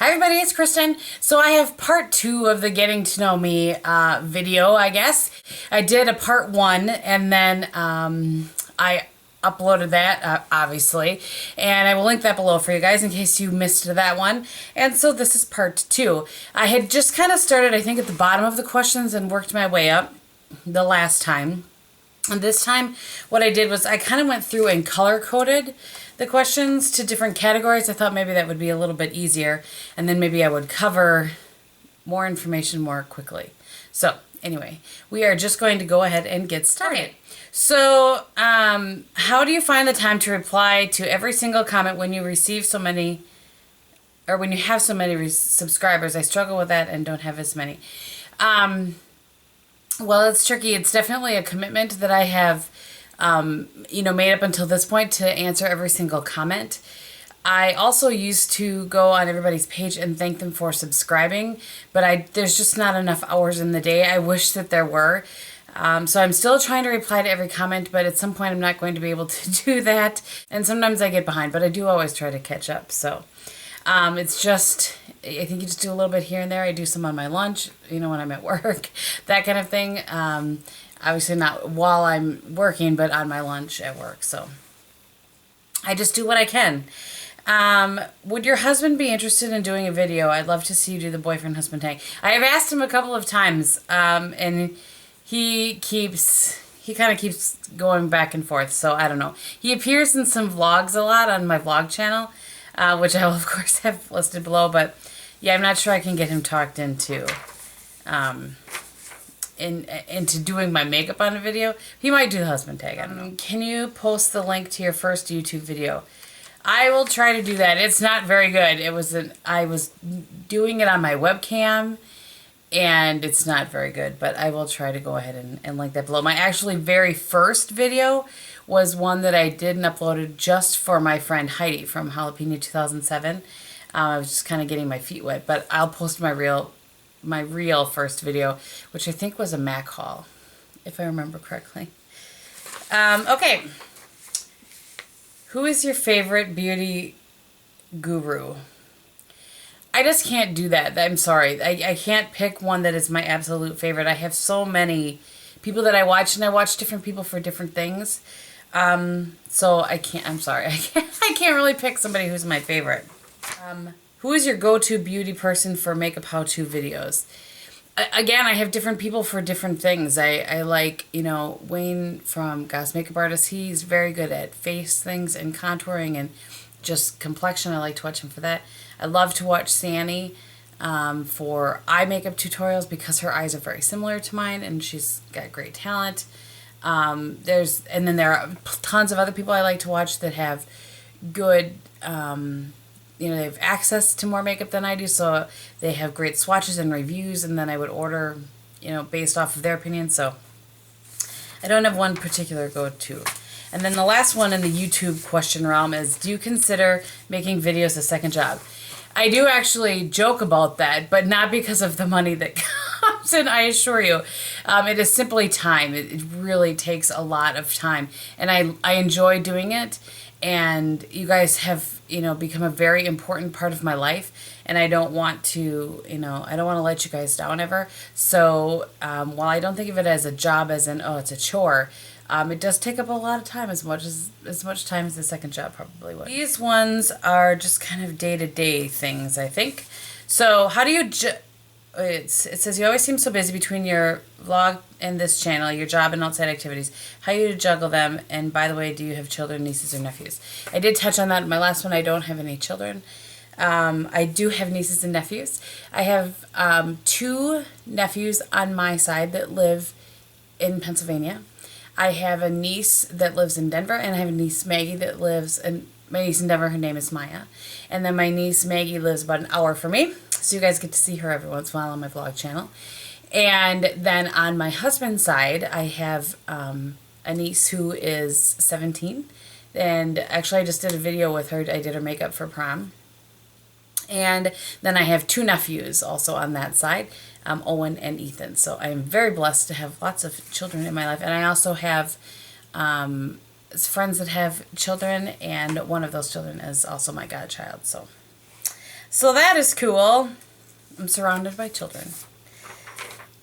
Hi everybody, it's Kristen. So I have part 2 of the getting to know me video, I guess. I did a part 1 and then I uploaded that, obviously. And I will link that below for you guys in case you missed that one. And so this is part 2. I had just kind of started, I think, at the bottom of the questions and worked my way up the last time. And this time, what I did was I kind of went through and color-coded the questions to different categories. I thought maybe that would be a little bit easier, and then maybe I would cover more information more quickly. So, anyway, we are just going to go ahead and get started. So, how do you find the time to reply to every single comment when you receive so many, or when you have so many subscribers? I struggle with that and don't have as many. Well, it's tricky. It's definitely a commitment that I have, made up until this point to answer every single comment. I also used to go on everybody's page and thank them for subscribing, but there's just not enough hours in the day. I wish that there were. So I'm still trying to reply to every comment, but at some point I'm not going to be able to do that. And sometimes I get behind, but I do always try to catch up. So it's just, I think you just do a little bit here and there. I do some on my lunch, when I'm at work, that kind of thing. Obviously not while I'm working, but on my lunch at work. So I just do what I can. Would your husband be interested in doing a video? I'd love to see you do the boyfriend-husband tag. I have asked him a couple of times, and he kind of keeps going back and forth, so I don't know. He appears in some vlogs a lot on my vlog channel, which I will, of course, have listed below, but yeah, I'm not sure I can get him talked into into doing my makeup on a video. He might do the husband tag, I don't know. Can you post the link to your first YouTube video? I will try to do that. It's not very good. I was doing it on my webcam, and it's not very good, but I will try to go ahead and link that below. My actually very first video was one that I did and uploaded just for my friend Heidi from Jalapeno 2007. I was just kind of getting my feet wet, but I'll post my real first video, which I think was a Mac haul, if I remember correctly. Okay. Who is your favorite beauty guru? I just can't do that. I'm sorry. I can't pick one that is my absolute favorite. I have so many people that I watch, and I watch different people for different things. So I can't, I'm sorry. I can't really pick somebody who's my favorite. Who is your go-to beauty person for makeup how-to videos? Again, I have different people for different things. I like, Wayne from Goss Makeup Artist. He's very good at face things and contouring and just complexion. I like to watch him for that. I love to watch Sanny for eye makeup tutorials because her eyes are very similar to mine and she's got great talent. And then there are tons of other people I like to watch that have good, they have access to more makeup than I do, so they have great swatches and reviews, and then I would order, based off of their opinion. So I don't have one particular go-to. And then the last one in the YouTube question realm is, do you consider making videos a second job? I do actually joke about that, but not because of the money that comes in, I assure you. It is simply time. It really takes a lot of time, and I enjoy doing it, and you guys have, become a very important part of my life, and I don't want to, I don't want to let you guys down ever. So while I don't think of it as a job, as in, oh, it's a chore, it does take up a lot of time, as much time as the second job probably would. These ones are just kind of day-to-day things, I think. So how do you, it says, you always seem so busy between your vlog and this channel, your job and outside activities. How do you juggle them? And by the way, do you have children, nieces, or nephews? I did touch on that in my last one. I don't have any children. I do have nieces and nephews. I have 2 nephews on my side that live in Pennsylvania. I have a niece that lives in Denver, and I have a niece, Maggie, that lives in, my niece in Denver, her name is Maya. And then my niece, Maggie, lives about an hour from me. So you guys get to see her every once in a while on my vlog channel. And then on my husband's side, I have a niece who is 17. And actually I just did a video with her. I did her makeup for prom. And then I have 2 nephews also on that side, Owen and Ethan. So I am very blessed to have lots of children in my life. And I also have friends that have children, and one of those children is also my godchild. So So that is cool. I'm surrounded by children.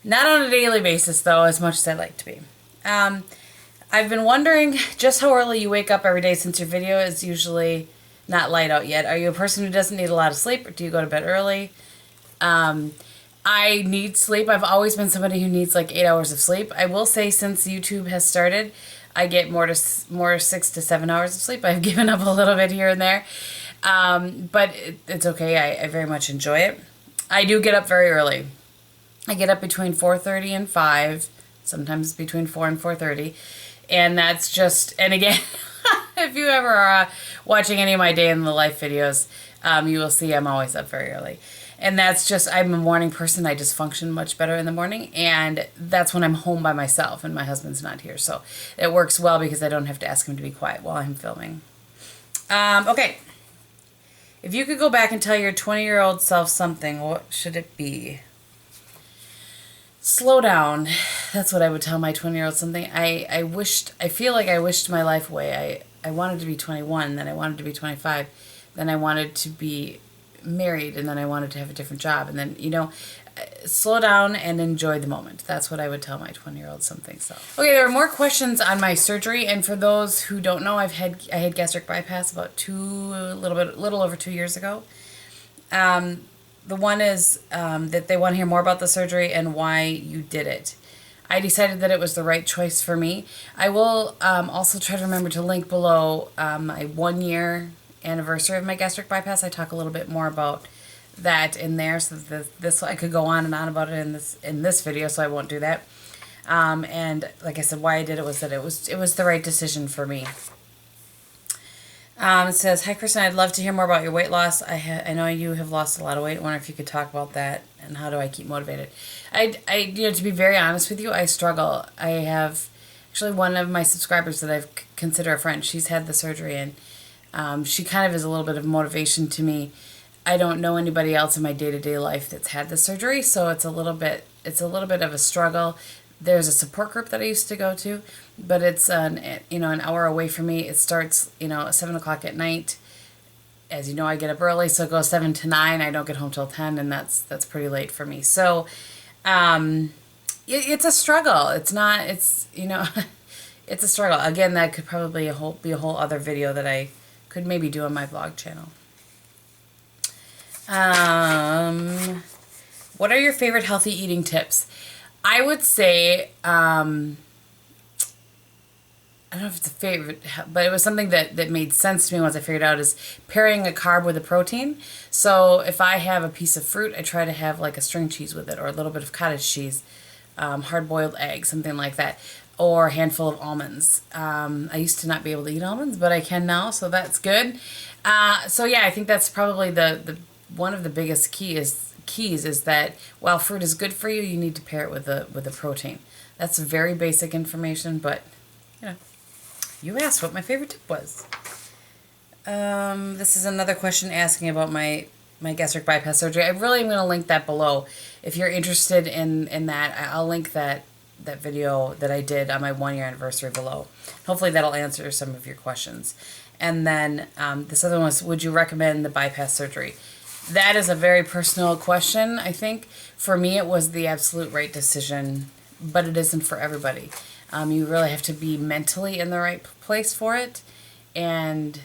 Not on a daily basis, though, as much as I'd like to be. I've been wondering just how early you wake up every day since your video is usually not light out yet. Are you a person who doesn't need a lot of sleep, or do you go to bed early? I need sleep. I've always been somebody who needs like 8 hours of sleep. I will say since YouTube has started, I get more 6 to 7 hours of sleep. I've given up a little bit here and there. But it's okay. I very much enjoy it. I do get up very early. I get up between 4:30 and 5, sometimes between 4 and 4:30. And that's just, and again, if you ever are watching any of my day in the life videos, you will see I'm always up very early. And that's just, I'm a morning person. I just function much better in the morning. And that's when I'm home by myself and my husband's not here. So it works well because I don't have to ask him to be quiet while I'm filming. Okay. If you could go back and tell your 20-year-old self something, what should it be? Slow down. That's what I would tell my 20-year-old something. I feel like I wished my life away. I wanted to be 21, then I wanted to be 25, then I wanted to be married, and then I wanted to have a different job, and then, you know, slow down and enjoy the moment. That's what I would tell my 20-year-old something. So okay, there are more questions on my surgery, and for those who don't know, I had gastric bypass about a little over 2 years ago. The one is that they want to hear more about the surgery and why you did it. I decided that it was the right choice for me. I will also try to remember to link below my 1-year anniversary of my gastric bypass. I talk a little bit more about that in there, so this I could go on and on about it in this video, so I won't do that. And like I said, why I did it was that it was the right decision for me. It says, "Hi Kristin, I'd love to hear more about your weight loss. I know you have lost a lot of weight. I wonder if you could talk about that and how do I keep motivated." To be very honest with you, I struggle. I have actually one of my subscribers that I consider a friend. She's had the surgery, and she kind of is a little bit of motivation to me. I don't know anybody else in my day-to-day life that's had the surgery, so it's a little bit of a struggle. There's a support group that I used to go to, but it's an hour away from me. It starts at 7 o'clock at night. As you know, I get up early, so it goes 7 to 9. I don't get home till 10, and that's pretty late for me. So it's a struggle. It's a struggle. Again, that could probably be a whole other video that I could maybe do on my vlog channel. What are your favorite healthy eating tips? I would say, I don't know if it's a favorite, but it was something that made sense to me once I figured out, is pairing a carb with a protein. So if I have a piece of fruit, I try to have like a string cheese with it, or a little bit of cottage cheese, hard-boiled egg, something like that, or a handful of almonds. I used to not be able to eat almonds, but I can now, so that's good. So yeah, I think that's probably the one of the biggest keys is that while fruit is good for you, you need to pair it with a protein. That's very basic information, but you asked what my favorite tip was. This is another question asking about my gastric bypass surgery. I really am going to link that below. If you're interested in that, I'll link that video that I did on my 1-year anniversary below. Hopefully that'll answer some of your questions. And then this other one was, would you recommend the bypass surgery? That is a very personal question, I think. For me, it was the absolute right decision, but it isn't for everybody. You really have to be mentally in the right place for it, and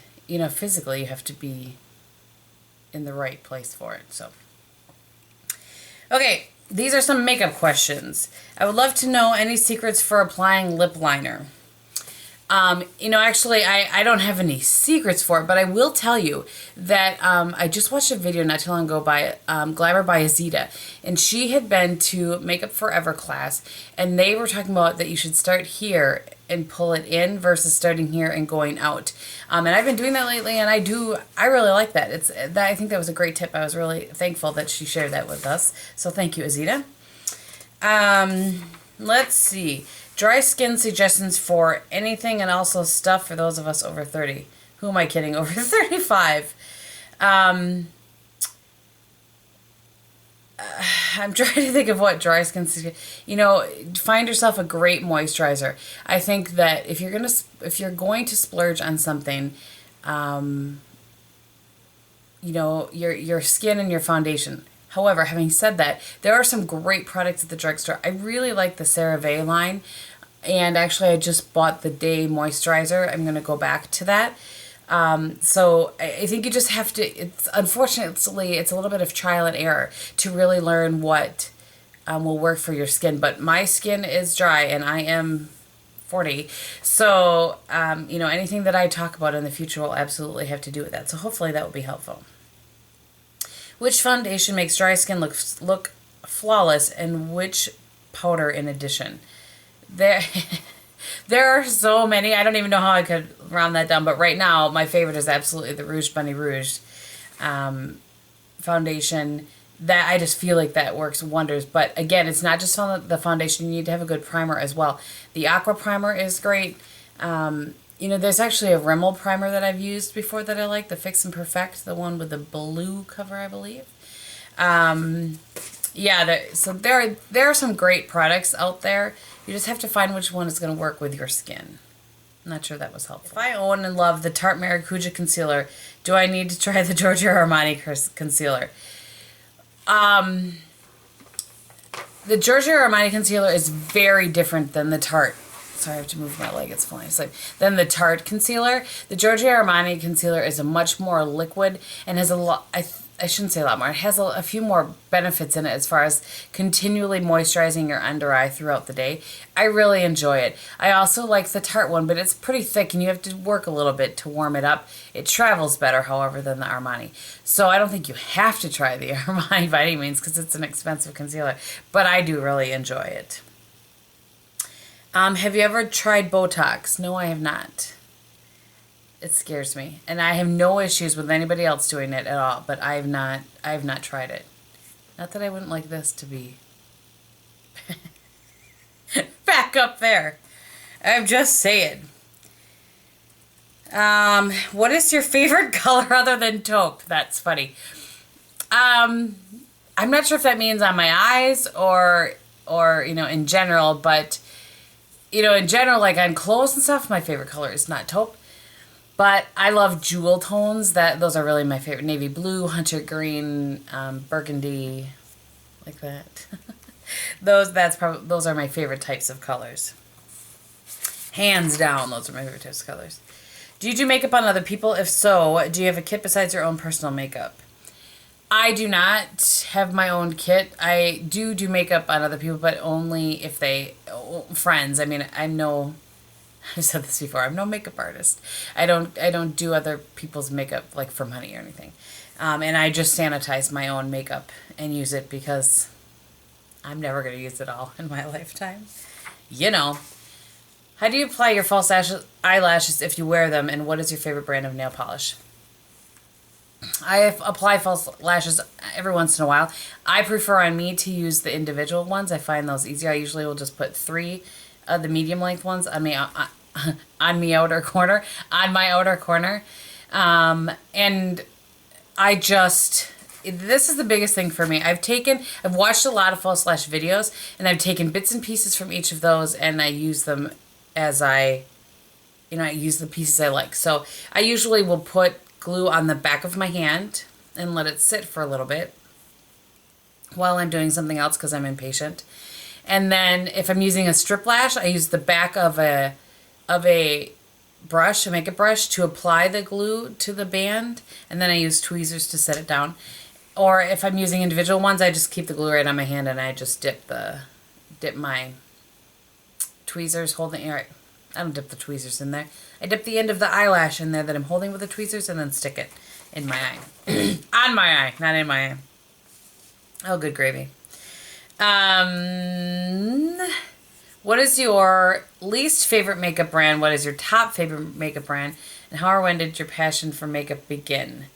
physically you have to be in the right place for it. So, okay, these are some makeup questions. I would love to know any secrets for applying lip liner. Actually, I don't have any secrets for it, but I will tell you that I just watched a video not too long ago by Glamour by Azita, and she had been to Makeup Forever class, and they were talking about that you should start here and pull it in versus starting here and going out. And I've been doing that lately, and I really like that. I think that was a great tip. I was really thankful that she shared that with us. So thank you, Azita. Let's see. Dry skin suggestions for anything, and also stuff for those of us over 30. Who am I kidding? Over 35. I'm trying to think of what dry skin suggestions. Find yourself a great moisturizer. I think that if you're going to splurge on something, you know, your skin and your foundation. However, having said that, there are some great products at the drugstore. I really like the CeraVe line. And actually, I just bought the Day Moisturizer. I'm going to go back to that. So I think you just have to, unfortunately, it's a little bit of trial and error to really learn what will work for your skin. But my skin is dry and I am 40. So, you know, anything that I talk about in the future will absolutely have to do with that. So hopefully that will be helpful. Which foundation makes dry skin look flawless, and which powder in addition? There, there are so many. I don't even know how I could round that down. But right now, my favorite is absolutely the Rouge Bunny Rouge foundation. That I just feel like that works wonders. But again, it's not just on the foundation. You need to have a good primer as well. The Aqua Primer is great. You know, there's actually a Rimmel primer that I've used before that I like, the Fix and Perfect, the one with the blue cover, I believe. Yeah, so there are some great products out there. You just have to find which one is going to work with your skin. I'm not sure that was helpful. If I own and love the Tarte Maracuja Concealer, do I need to try the Giorgio Armani Concealer? The Giorgio Armani Concealer is very different than the Tarte. Sorry, I have to move my leg. It's flying. So, then the Tarte concealer. The Giorgio Armani concealer is a much more liquid and has a lot. I shouldn't say a lot more. It has a few more benefits in it as far as continually moisturizing your under eye throughout the day. I really enjoy it. I also like the Tarte one, but it's pretty thick and you have to work a little bit to warm it up. It travels better, however, than the Armani. So I don't think you have to try the Armani by any means because it's an expensive concealer, but I do really enjoy it. Have you ever tried Botox? No, I have not. It scares me. And I have no issues with anybody else doing it at all, but I have not tried it. Not that I wouldn't like this to be back up there. I'm just saying. What is your favorite color other than taupe? That's funny. I'm not sure if that means on my eyes or you know, in general, but you know, in general, like on clothes and stuff, my favorite color is not taupe. But I love jewel tones. Those are really my favorite. Navy blue, hunter green, burgundy, like that. Those are my favorite types of colors. Hands down, those are my favorite types of colors. Do you do makeup on other people? If so, do you have a kit besides your own personal makeup? I do not have my own kit. I do makeup on other people, but only if friends. I mean, I've said this before, I'm no makeup artist. I don't do other people's makeup like for money or anything. And I just sanitize my own makeup and use it because I'm never going to use it all in my lifetime. You know. How do you apply your false eyelashes if you wear them, and what is your favorite brand of nail polish? I apply false lashes every once in a while. I prefer on me to use the individual ones. I find those easier. I usually will just put 3 of the medium length ones on my outer corner. And this is the biggest thing for me. I've watched a lot of false lash videos, and I've taken bits and pieces from each of those, and I use them as I use the pieces I like. So I usually will put glue on the back of my hand and let it sit for a little bit while I'm doing something else because I'm impatient. And then if I'm using a strip lash, I use the back of a brush, a makeup brush, to apply the glue to the band, and then I use tweezers to set it down. Or if I'm using individual ones, I just keep the glue right on my hand and I just dip my tweezers, I don't dip the tweezers in there. I dip the end of the eyelash in there that I'm holding with the tweezers and then stick it in my eye. On my eye, not in my eye. Oh, good gravy. What is your least favorite makeup brand? What is your top favorite makeup brand? And how or when did your passion for makeup begin?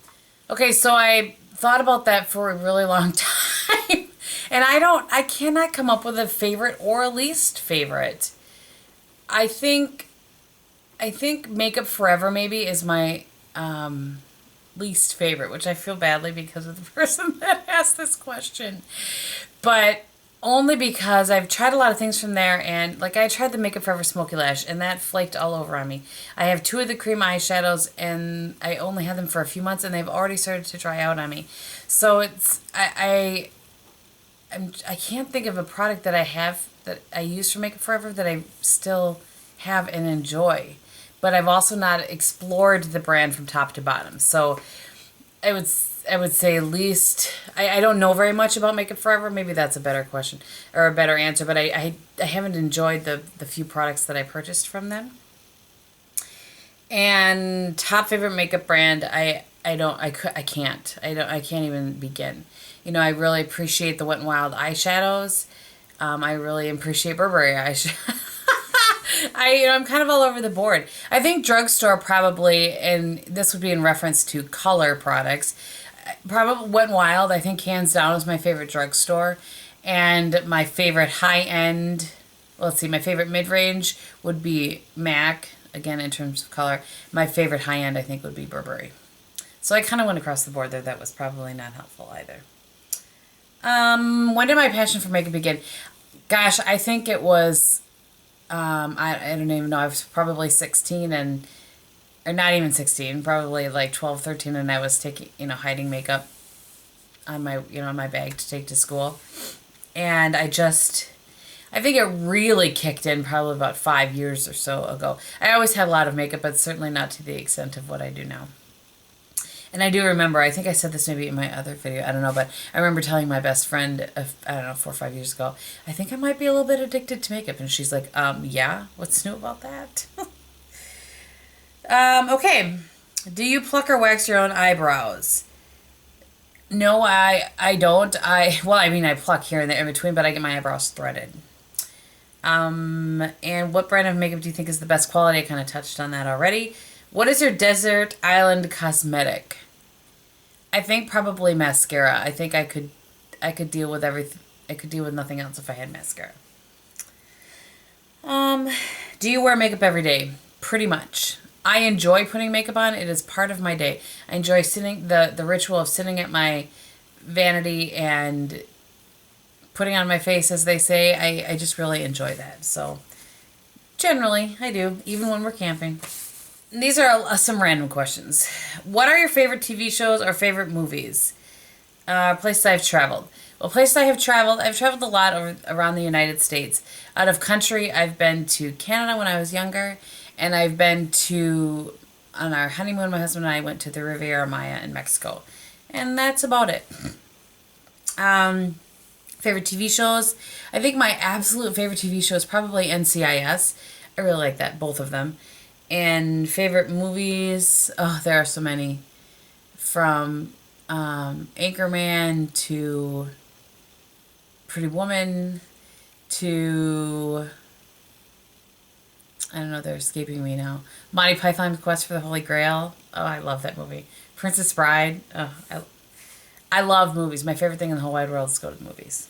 Okay, so I thought about that for a really long time. And I cannot come up with a favorite or a least favorite. I think Makeup Forever maybe is my least favorite, which I feel badly because of the person that asked this question. But Only because I've tried a lot of things from there, and like I tried the Makeup Forever Smoky Lash, and that flaked all over on me. I have 2 of the cream eyeshadows, and I only had them for a few months, and they've already started to dry out on me. So it's I can't think of a product that I have that I use for Makeup Forever that I still have and enjoy. But I've also not explored the brand from top to bottom. So I would say at least I don't know very much about Makeup Forever. Maybe that's a better question or a better answer. But I haven't enjoyed the few products that I purchased from them. And top favorite makeup brand, I can't even begin. You know, I really appreciate the Wet n Wild eyeshadows. I really appreciate Burberry eyeshadows. I'm kind of all over the board. I think drugstore probably, and this would be in reference to color products, probably Wet n Wild, I think hands down is my favorite drugstore. And my favorite high-end, let's see, my favorite mid-range would be MAC, again in terms of color. My favorite high-end I think would be Burberry. So I kind of went across the board there. That was probably not helpful either. When did my passion for makeup begin? Gosh, I think it was, I don't even know, I was probably 16 and, or not even 16, probably like 12, 13, and I was taking, hiding makeup on my, in my bag to take to school. And I think it really kicked in probably about 5 years or so ago. I always had a lot of makeup, but certainly not to the extent of what I do now. And I do remember, I think I said this maybe in my other video, I don't know, but I remember telling my best friend, I don't know, 4 or 5 years ago, I think I might be a little bit addicted to makeup. And she's like, yeah, what's new about that? Okay. Do you pluck or wax your own eyebrows? No, I don't. I pluck here and there in between, but I get my eyebrows threaded. And what brand of makeup do you think is the best quality? I kind of touched on that already. What is your desert island cosmetic? I think probably mascara. I think I could deal with everything. I could deal with nothing else if I had mascara. Do you wear makeup every day? Pretty much. I enjoy putting makeup on. It is part of my day. I enjoy sitting, the ritual of sitting at my vanity and putting on my face, as they say. I just really enjoy that. So generally, I do, even when we're camping. These are some random questions. What are your favorite TV shows or favorite movies? Places I've traveled. Well, places I've traveled a lot around the United States. Out of country, I've been to Canada when I was younger, and I've been to, on our honeymoon, my husband and I went to the Riviera Maya in Mexico. And that's about it. Favorite TV shows? I think my absolute favorite TV show is probably NCIS. I really like that, both of them. And favorite movies, oh, there are so many. From Anchorman to Pretty Woman to, I don't know, they're escaping me now. Monty Python's Quest for the Holy Grail. Oh, I love that movie. Princess Bride. Oh, I love movies. My favorite thing in the whole wide world is to go to the movies.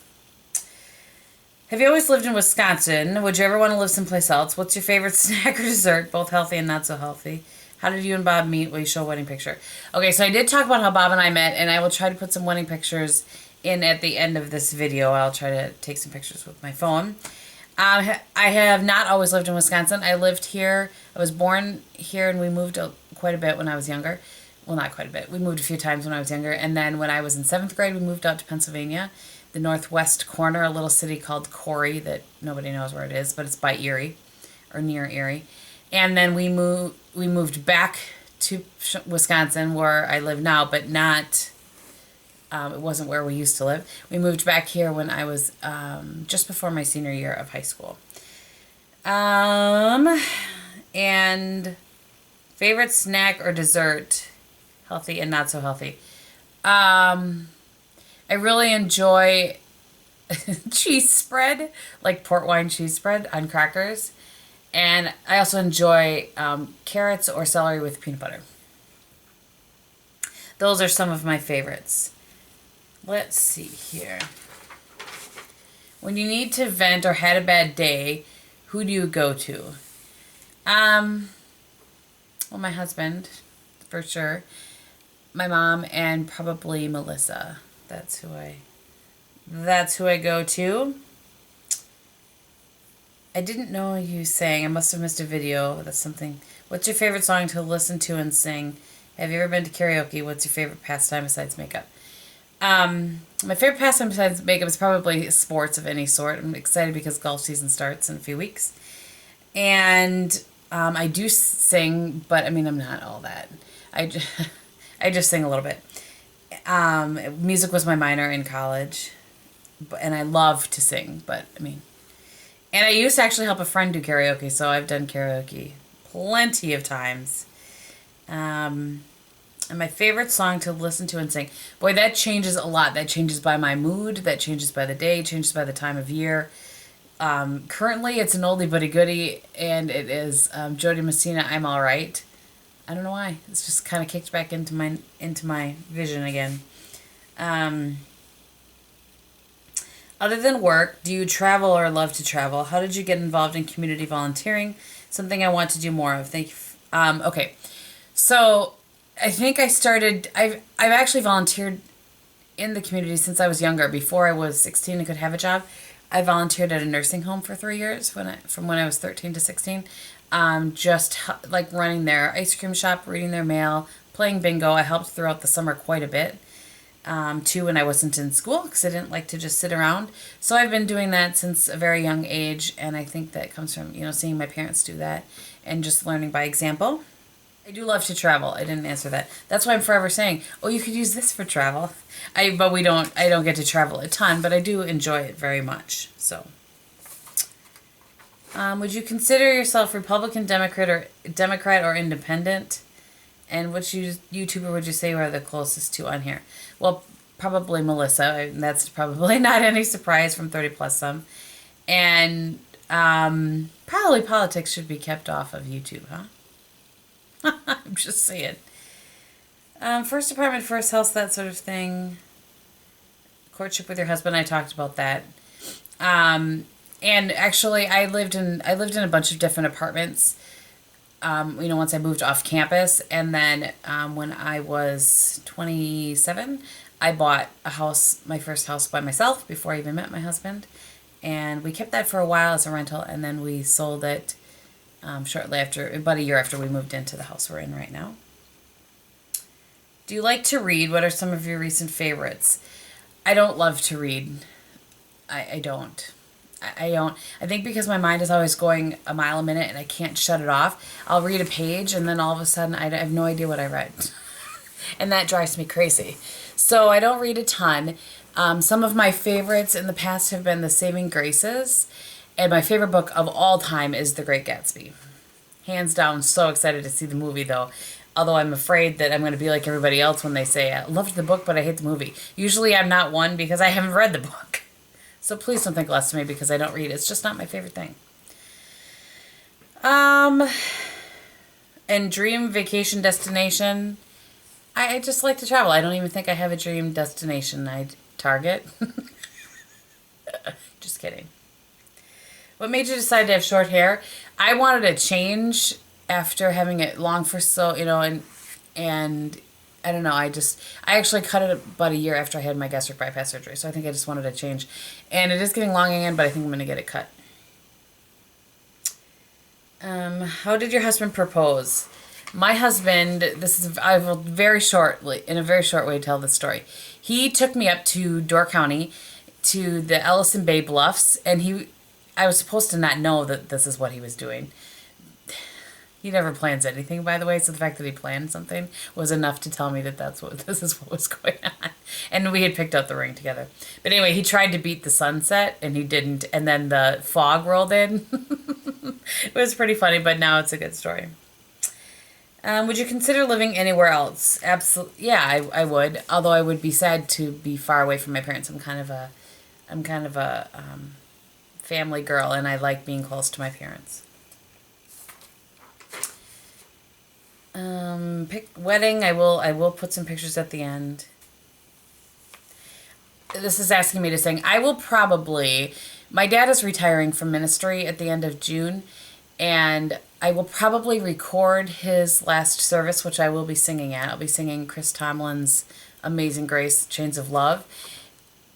Have you always lived in Wisconsin? Would you ever want to live someplace else? What's your favorite snack or dessert, both healthy and not so healthy? How did you and Bob meet? Will you show a wedding picture? Okay, so I did talk about how Bob and I met, and I will try to put some wedding pictures in at the end of this video. I'll try to take some pictures with my phone. I have not always lived in Wisconsin. I lived here. I was born here, and we moved quite a bit when I was younger. Well, not quite a bit. We moved a few times when I was younger, and then when I was in 7th grade, we moved out to Pennsylvania, the northwest corner, a little city called Corey that nobody knows where it is, but it's by Erie, or near Erie. And then we moved back to Wisconsin, where I live now, but not, it wasn't where we used to live. We moved back here when I was just before my senior year of high school. And favorite snack or dessert, healthy and not so healthy. I really enjoy cheese spread, like port wine cheese spread on crackers. And I also enjoy carrots or celery with peanut butter. Those are some of my favorites. Let's see here. When you need to vent or had a bad day, who do you go to? Well, my husband, for sure. My mom and probably Melissa. That's who I That's who I go to. I didn't know you sang. I must have missed a video. That's something. What's your favorite song to listen to and sing? Have you ever been to karaoke? What's your favorite pastime besides makeup? My favorite pastime besides makeup is probably sports of any sort. I'm excited because golf season starts in a few weeks. And I do sing, but I mean, I'm not all that. I just sing a little bit. Music was my minor in college, and I love to sing, but I mean, and I used to actually help a friend do karaoke, so I've done karaoke plenty of times. And my favorite song to listen to and sing. Boy, that changes a lot. That changes by my mood. That changes by the day. Changes by the time of year. Currently, it's an oldie but a goodie, and it is Jody Messina, I'm Alright. I don't know why. It's just kind of kicked back into my vision again. Other than work, do you travel or love to travel? How did you get involved in community volunteering? Something I want to do more of. Thank you. Okay. So I think I've actually volunteered in the community since I was younger. Before I was 16 and could have a job, I volunteered at a nursing home for 3 years from when I was 13 to 16. Just like running their ice cream shop, reading their mail, playing bingo. I helped throughout the summer quite a bit. Too, when I wasn't in school, because I didn't like to just sit around. So I've been doing that since a very young age, and I think that comes from, seeing my parents do that and just learning by example. I do love to travel. I didn't answer that. That's why I'm forever saying, oh, you could use this for travel. I don't get to travel a ton, but I do enjoy it very much. So, would you consider yourself Republican, Democrat or Independent? And which YouTuber would you say are the closest to on here? Well, probably Melissa. That's probably not any surprise from 30 Plus Some. And probably politics should be kept off of YouTube, huh? I'm just saying. First apartment, first house, that sort of thing. Courtship with your husband, I talked about that. And actually, I lived in a bunch of different apartments. Once I moved off campus, and then when I was 27, I bought a house, my first house by myself before I even met my husband, and we kept that for a while as a rental, and then we sold it shortly after, about a year after we moved into the house we're in right now. Do you like to read? What are some of your recent favorites? I don't love to read. I don't. I don't. I think because my mind is always going a mile a minute and I can't shut it off. I'll read a page and then all of a sudden I have no idea what I read. And that drives me crazy. So I don't read a ton. Some of my favorites in the past have been The Saving Graces. And my favorite book of all time is The Great Gatsby. Hands down, so excited to see the movie though. Although I'm afraid that I'm going to be like everybody else when they say, I loved the book, but I hate the movie. Usually I'm not one because I haven't read the book. So please don't think less of me because I don't read. It's just not my favorite thing. And dream vacation destination. I just like to travel. I don't even think I have a dream destination. Target. Just kidding. What made you decide to have short hair? I wanted a change after having it long for so, and I don't know, I actually cut it about a year after I had my gastric bypass surgery, so I think I just wanted a change. And it is getting long again, but I think I'm going to get it cut. How did your husband propose? My husband, I will in a very short way tell this story. He took me up to Door County to the Ellison Bay Bluffs, and I was supposed to not know that this is what he was doing. He never plans anything, by the way, so the fact that he planned something was enough to tell me that this is what was going on. And we had picked out the ring together. But anyway, he tried to beat the sunset, and he didn't, and then the fog rolled in. It was pretty funny, but now it's a good story. Would you consider living anywhere else? Absolutely, yeah, I would. Although I would be sad to be far away from my parents. I'm kind of a family girl, and I like being close to my parents. Pick wedding. I will put some pictures at the end. This is asking me to sing. I will probably. My dad is retiring from ministry at the end of June, and I will probably record his last service, which I will be singing at. I'll be singing Chris Tomlin's Amazing Grace, Chains of Love.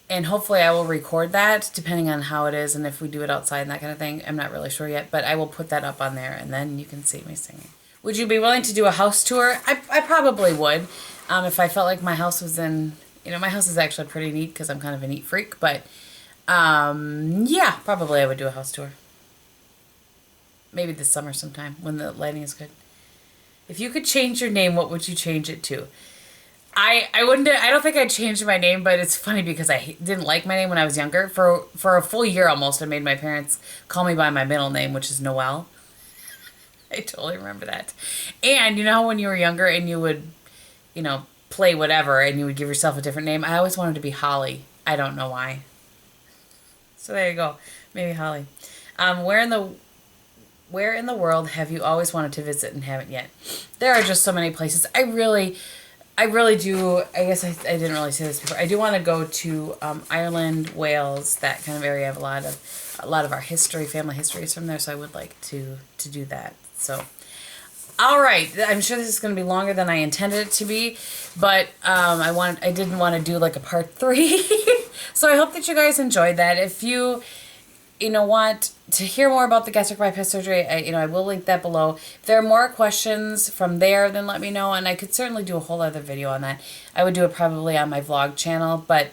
And hopefully I will record that depending on how it is and if we do it outside and that kind of thing. I'm not really sure yet, but I will put that up on there and then you can see me singing. Would you be willing to do a house tour? I probably would. If I felt like my house was in, my house is actually pretty neat because I'm kind of a neat freak, but yeah, probably I would do a house tour. Maybe this summer sometime when the lighting is good. If you could change your name, what would you change it to? I don't think I'd change my name, but it's funny because I didn't like my name when I was younger. For a full year almost, I made my parents call me by my middle name, which is Noelle. I totally remember that. And you know how when you were younger and you would, play whatever and you would give yourself a different name? I always wanted to be Holly. I don't know why. So there you go. Maybe Holly. Where in the world have you always wanted to visit and haven't yet? There are just so many places. I really do. I guess I didn't really say this before. I do want to go to Ireland, Wales, that kind of area. I have a lot of our family history is from there, so I would like to do that. So, all right. I'm sure this is going to be longer than I intended it to be, but I didn't want to do like a part 3. So I hope that you guys enjoyed that. If you want to hear more about the gastric bypass surgery, I will link that below. If there are more questions from there, then let me know, and I could certainly do a whole other video on that. I would do it probably on my vlog channel, but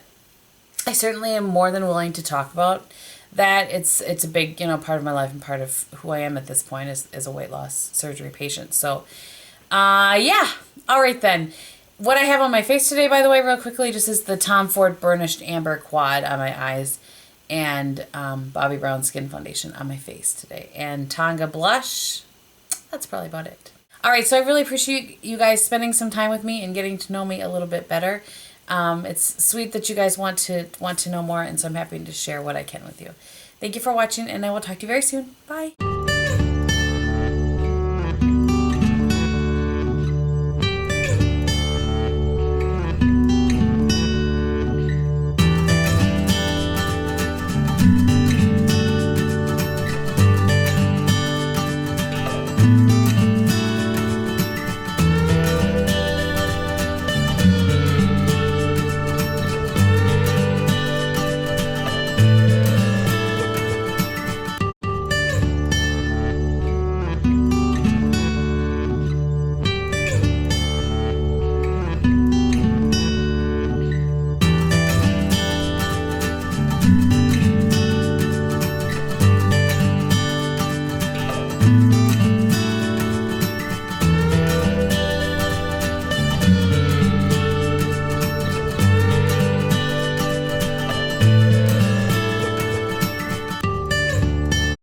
I certainly am more than willing to talk about that. It's a big, part of my life and part of who I am at this point as a weight loss surgery patient. So, yeah. All right, then. What I have on my face today, by the way, real quickly, just is the Tom Ford Burnished Amber Quad on my eyes. And Bobbi Brown Skin Foundation on my face today. And Tonga Blush. That's probably about it. Alright, so I really appreciate you guys spending some time with me and getting to know me a little bit better. It's sweet that you guys want to know more, and so I'm happy to share what I can with you. Thank you for watching, and I will talk to you very soon. Bye!